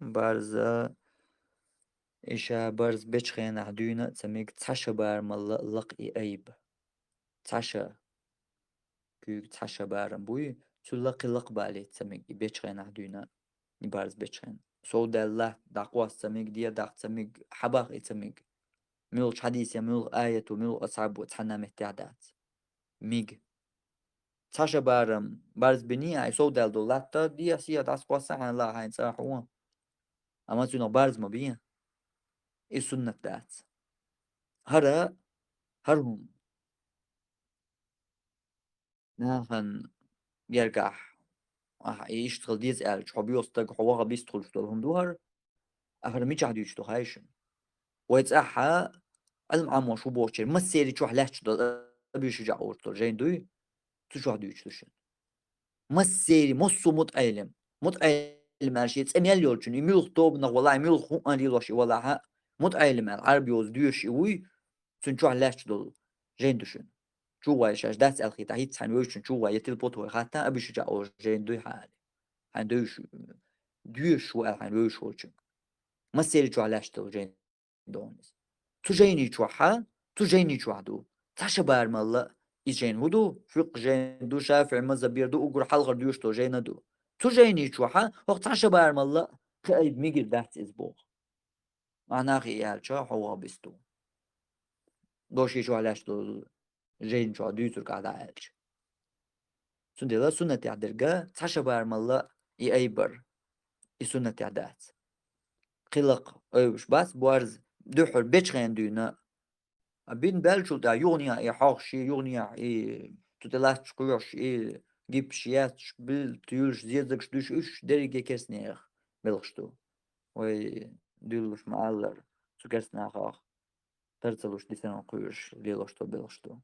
بارزة إيشا برز بيتشخين عدونا تسميك تحشى بار ملا لقي أيب تحشى كيك تحشى بار بوي تلقي لق بالي تسميك بيتشخين عدونا بارز بيتشخين سودا الله دعقواس تسميك ديا داق تسميك حباق تسميك ميلش حديث يا ميل آية وميل أصعب وتحنا مهتعدات ميج تحشى بارم بارز بني أي سودا الدولاتا ديا سيا دعقواس سحن الله هاين ساحوان أما تنو بارز مبين إيه سنة دات هرا هرهم ناخن يرجع يشتغل ديز قال شو بيوستق حواها بيستغل شتغلهم دوهر أخر ميج عدو يشتغل هايشن ويتسحى المعمو شو بوشر ما السيري شو حلاش تشتغل أبي يشجع أورتو جين دوي تشو عدو يشتغل ما السيري مصو متألم متألم على شيء تسمي اليول شنو يميل طوب نغ والله يميل خو أن يلوش والله ها متألم على العربي وزديوش يوي سنشو حلاش تشتغل جين دوشن شو واي شاش داس الخي تحيت سانويشن شو واي يتلبط وخاطة أبي يشجع أور جين دوي حالي هندوش دوش وقال هندوش وشن ما سيري شو علاش تو جين دونس تو جيني شو حا تو جيني شو عدو تاشا بار مالا يجين هدو فق جين دو شافع مزبير دو أقول حلقة دوش تو جين دو تو جيني شو حا وقت تاشا بار مالا كأيد ميجر دات إزبوغ معناه خيال شو هو بستو دوشي شو علاش تو جين شو عدو ترك على عالش سندلا سنة تعدرقا تاشا بار مالا يأيبر يسنة تعدات قلق أيوش بس بوارز دحر بيتشخين دونا بين بلشو دا يغنيا إي حاخشي يغنيا إي تتلاش قيوش إي جيب شياتش بل تيولش زيادكش دوش إش دريجي كسنيخ بلغشتو وي دولش معلر شو كسناخ آخ ترتلوش ديسان قيوش ليلوشتو بلغشتو